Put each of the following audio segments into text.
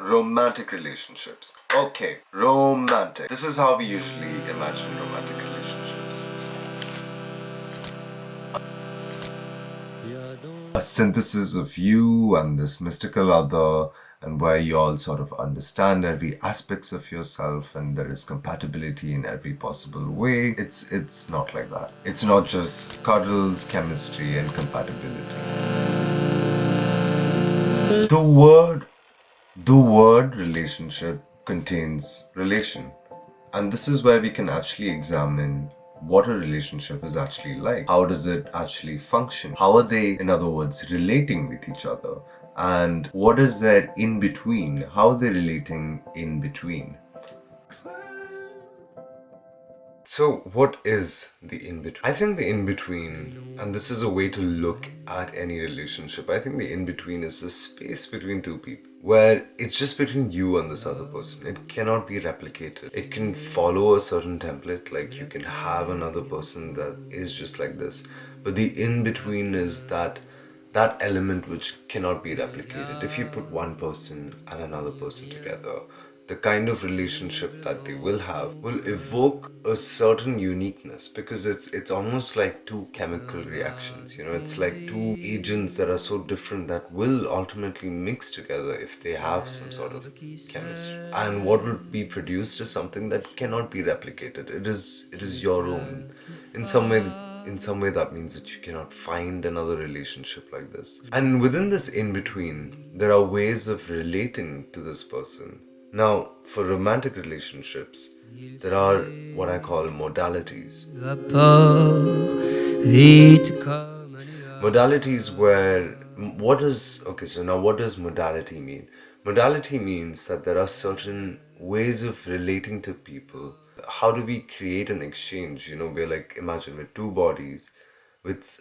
Romantic relationships. Okay, romantic. This is how we usually imagine romantic relationships. A synthesis of you and this mystical other, and where you all sort of understand every aspects of yourself, and there is compatibility in every possible way. It's not like that. It's not just cuddles, chemistry, and compatibility. The word The word relationship contains relation, and this is where we can actually examine what a relationship is actually like. How does it actually function? How are they, in other words, relating with each other? And what is there in between? How are they relating in between? So, what is the in between? I think the in between, and this is a way to look at any relationship, I think the in between is the space between two people where it's just between you and this other person. It cannot be replicated. It can follow a certain template, like you can have another person that is just like this, but the in between is that element which cannot be replicated. If you put one person and another person together, the kind of relationship that they will have will evoke a certain uniqueness, because it's almost like two chemical reactions. It's like two agents that are so different that will ultimately mix together if they have some sort of chemistry. And what will be produced is something that cannot be replicated. It is your own. In some way that means that you cannot find another relationship like this. And within this in between, there are ways of relating to this person. Now, for romantic relationships, there are what I call modalities. Modalities where what does modality mean? Modality means that there are certain ways of relating to people. How do we create an exchange? We're like, imagine with two bodies, with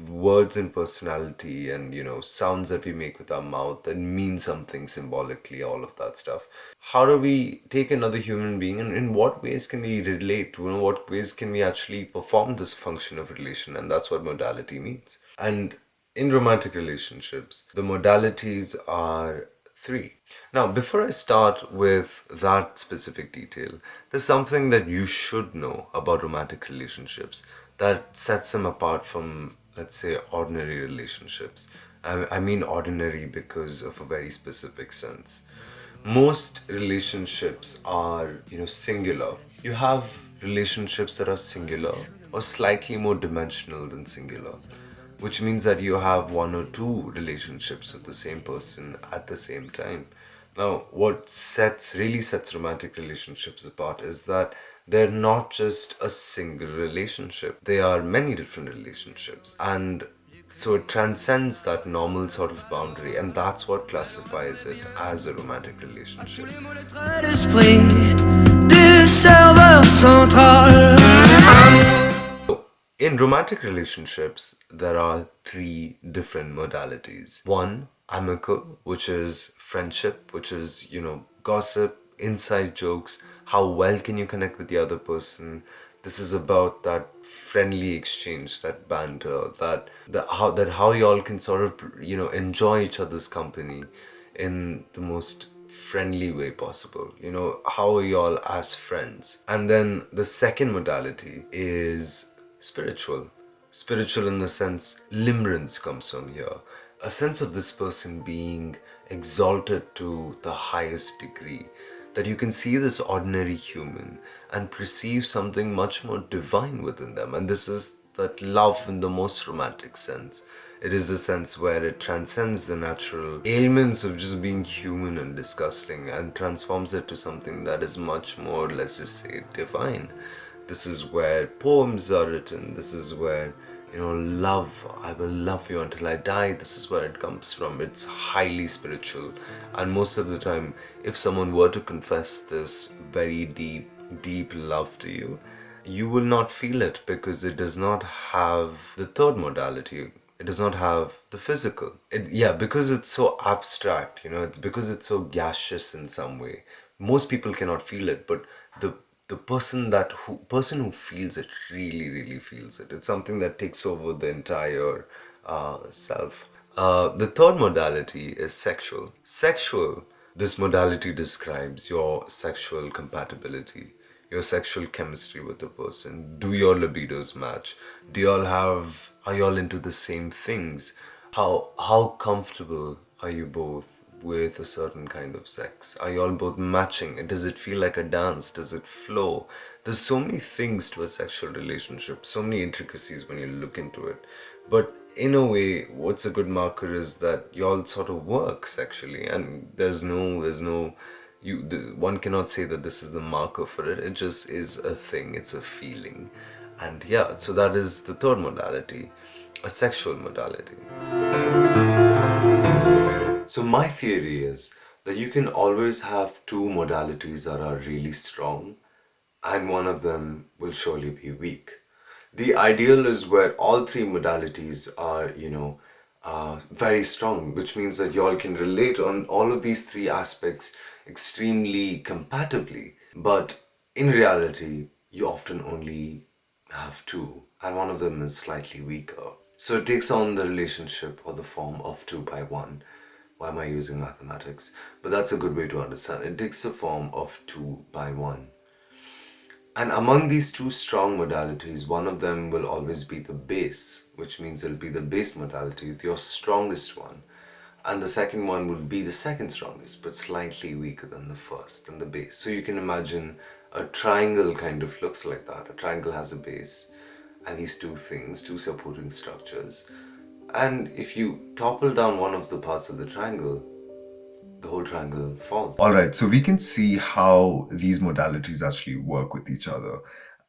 words and personality, and sounds that we make with our mouth that mean something symbolically, all of that stuff. How do we take another human being, and in what ways can we relate? What ways can we actually perform this function of relation? And that's what modality means. And in romantic relationships, the modalities are three. Now, before I start with that specific detail, there's something that you should know about romantic relationships that sets them apart from, let's say, ordinary relationships. I mean ordinary because of a very specific sense. Most relationships are, singular. You have relationships that are singular or slightly more dimensional than singular, which means that you have one or two relationships with the same person at the same time. Now, what really sets romantic relationships apart is that they're not just a single relationship. They are many different relationships. And so it transcends that normal sort of boundary, and that's what classifies it as a romantic relationship. In romantic relationships, there are three different modalities. One, amicable, which is friendship, which is, gossip, inside jokes, how well can you connect with the other person. This is about that friendly exchange, that banter, how y'all can sort of, enjoy each other's company in the most friendly way possible. How are y'all as friends? And then the second modality is spiritual. Spiritual in the sense, limerence comes from here. A sense of this person being exalted to the highest degree, that you can see this ordinary human and perceive something much more divine within them. And this is that love in the most romantic sense. It is a sense where it transcends the natural ailments of just being human and disgusting and transforms it to something that is much more, let's just say, divine. This is where poems are written. This is where, love, I will love you until I die. This is where it comes from. It's highly spiritual. And most of the time, if someone were to confess this very deep, deep love to you, you will not feel it, because it does not have the third modality. It does not have the physical. Because it's so abstract, it's because it's so gaseous in some way. Most people cannot feel it, but the person who feels it really, really feels it. It's something that takes over the entire self. The third modality is sexual. Sexual This modality describes your sexual compatibility, your sexual chemistry with the person. Do your libidos match? Are y'all into the same things? How comfortable are you both with a certain kind of sex? Are y'all both matching? Does it feel like a dance? Does it flow? There's so many things to a sexual relationship, so many intricacies when you look into it. But in a way, what's a good marker is that y'all sort of work sexually, and one cannot say that this is the marker for it. It just is a thing. It's a feeling, and yeah. So that is the third modality, a sexual modality. So my theory is that you can always have two modalities that are really strong, and one of them will surely be weak. The ideal is where all three modalities are, very strong, which means that y'all can relate on all of these three aspects extremely compatibly. But in reality, you often only have two, and one of them is slightly weaker. So it takes on the relationship or the form of 2 by 1. Why am I using mathematics? But that's a good way to understand. It takes the form of 2 by 1. And among these two strong modalities, one of them will always be the base, which means it'll be the base modality, your strongest one. And the second one would be the second strongest, but slightly weaker than the first, than the base. So you can imagine a triangle kind of looks like that. A triangle has a base and these two things, two supporting structures. And if you topple down one of the parts of the triangle, the whole triangle falls. All right, so we can see how these modalities actually work with each other.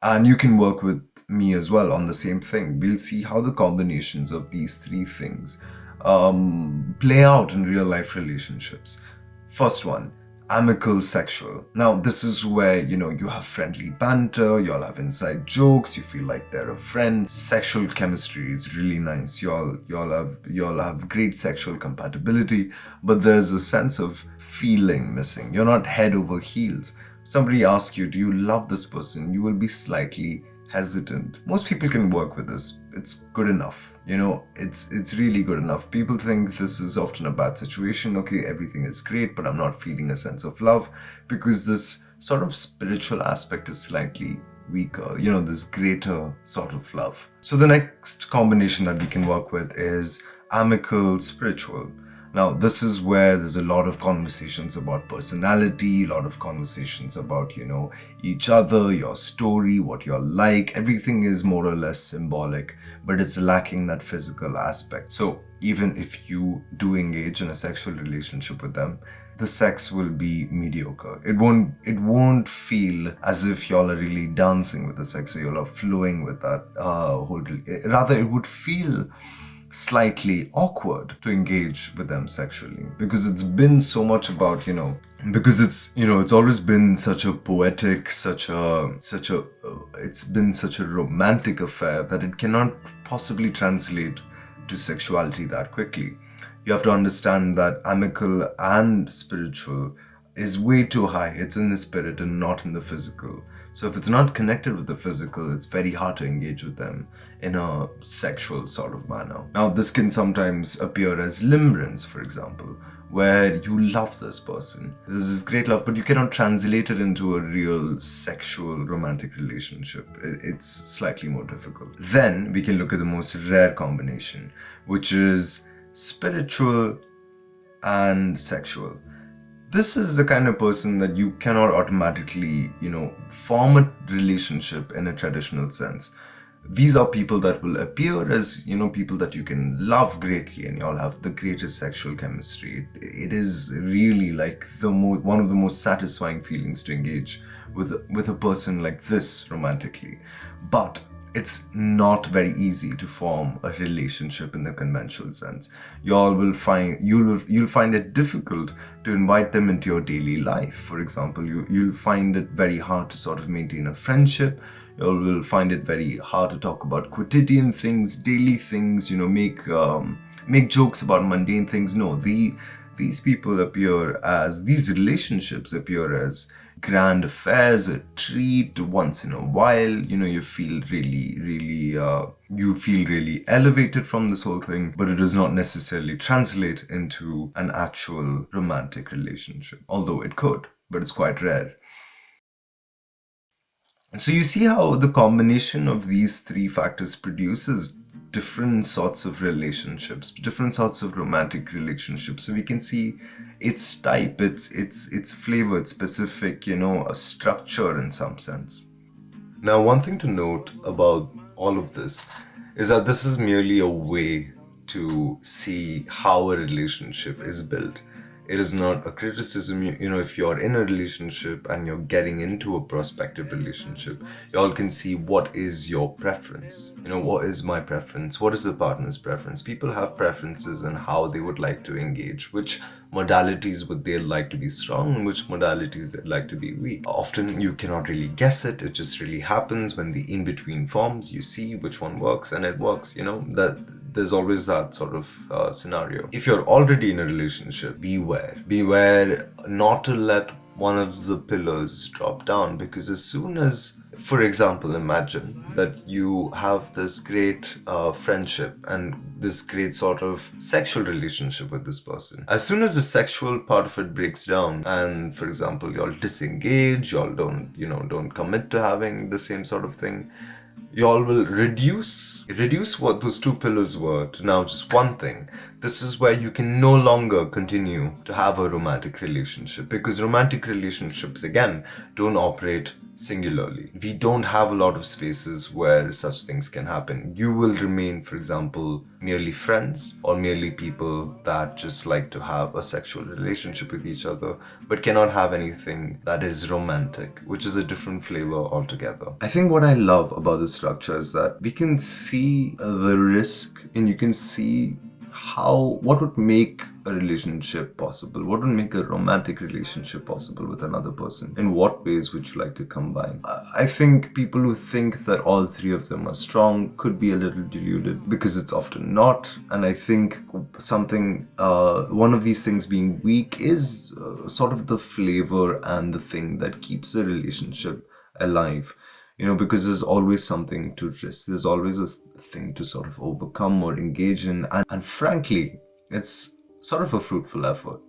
And you can work with me as well on the same thing. We'll see how the combinations of these three things play out in real life relationships. First one, amicable sexual. Now, this is where, you have friendly banter, y'all have inside jokes, you feel like they're a friend. Sexual chemistry is really nice. Y'all have great sexual compatibility, but there's a sense of feeling missing. You're not head over heels. Somebody asks you, do you love this person? You will be slightly hesitant. Most people can work with this. It's good enough. It's really good enough. People think this is often a bad situation. Okay, everything is great, but I'm not feeling a sense of love because this sort of spiritual aspect is slightly weaker. This greater sort of love. So the next combination that we can work with is amicable spiritual. Now, this is where there's a lot of conversations about personality, a lot of conversations about, each other, your story, what you're like. Everything is more or less symbolic, but it's lacking that physical aspect. So even if you do engage in a sexual relationship with them, the sex will be mediocre. It won't feel as if y'all are really dancing with the sex, or y'all are flowing with that rather it would feel slightly awkward to engage with them sexually, because it's been so much about, because it's always been such a poetic, it's been such a romantic affair that it cannot possibly translate to sexuality that quickly. You have to understand that amicable and spiritual is way too high. It's in the spirit and not in the physical. So if it's not connected with the physical, it's very hard to engage with them in a sexual sort of manner. Now, this can sometimes appear as limerence, for example, where you love this person. This is great love, but you cannot translate it into a real sexual romantic relationship. It's slightly more difficult. Then we can look at the most rare combination, which is spiritual and sexual. This is the kind of person that you cannot automatically, form a relationship in a traditional sense. These are people that will appear as, people that you can love greatly, and y'all have the greatest sexual chemistry. It is really like one of the most satisfying feelings to engage with a person like this romantically. But it's not very easy to form a relationship in the conventional sense. You'll find it difficult to invite them into your daily life. For example, you'll find it very hard to sort of maintain a friendship. You will find it very hard to talk about quotidian things, daily things, make jokes about mundane things. No, these relationships appear as grand affairs, a treat once in a while. You feel you feel really elevated from this whole thing, but it does not necessarily translate into an actual romantic relationship, although it could, but it's quite rare. So you see how the combination of these three factors produces different sorts of relationships, different sorts of romantic relationships. So we can see its type, its flavor, its specific, a structure in some sense. Now, one thing to note about all of this is that this is merely a way to see how a relationship is built. It is not a criticism. If you're in a relationship and you're getting into a prospective relationship, you all can see what is your preference. What is my preference? What is the partner's preference? People have preferences in how they would like to engage, which modalities would they like to be strong and which modalities they'd like to be weak. Often you cannot really guess it. It just really happens when the in-between forms. You see which one works and it works. That there's always that sort of scenario. If you're already in a relationship, beware not to let one of the pillars drop down, because as soon as, for example, imagine that you have this great friendship and this great sort of sexual relationship with this person. As soon as the sexual part of it breaks down, and for example, y'all disengage, y'all don't commit to having the same sort of thing, y'all will reduce what those two pillars were to now just one thing. This is where you can no longer continue to have a romantic relationship, because romantic relationships, again, don't operate singularly. We don't have a lot of spaces where such things can happen. You will remain, for example, merely friends or merely people that just like to have a sexual relationship with each other, but cannot have anything that is romantic, which is a different flavor altogether. I think what I love about this structure is that we can see the risk, and you can see what would make a relationship possible, what would make a romantic relationship possible with another person. In what ways would you like to combine? I think people who think that all three of them are strong could be a little deluded, because it's often not. And I think one of these things being weak is sort of the flavor and the thing that keeps a relationship alive. Because there's always something to risk. There's always a thing to sort of overcome or engage in. And frankly, it's sort of a fruitful effort.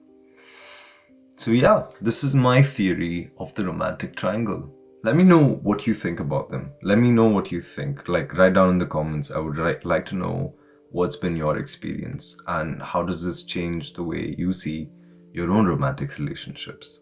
So yeah, this is my theory of the romantic triangle. Let me know what you think about them. Let me know what you think. Write down in the comments. I would like to know what's been your experience and how does this change the way you see your own romantic relationships.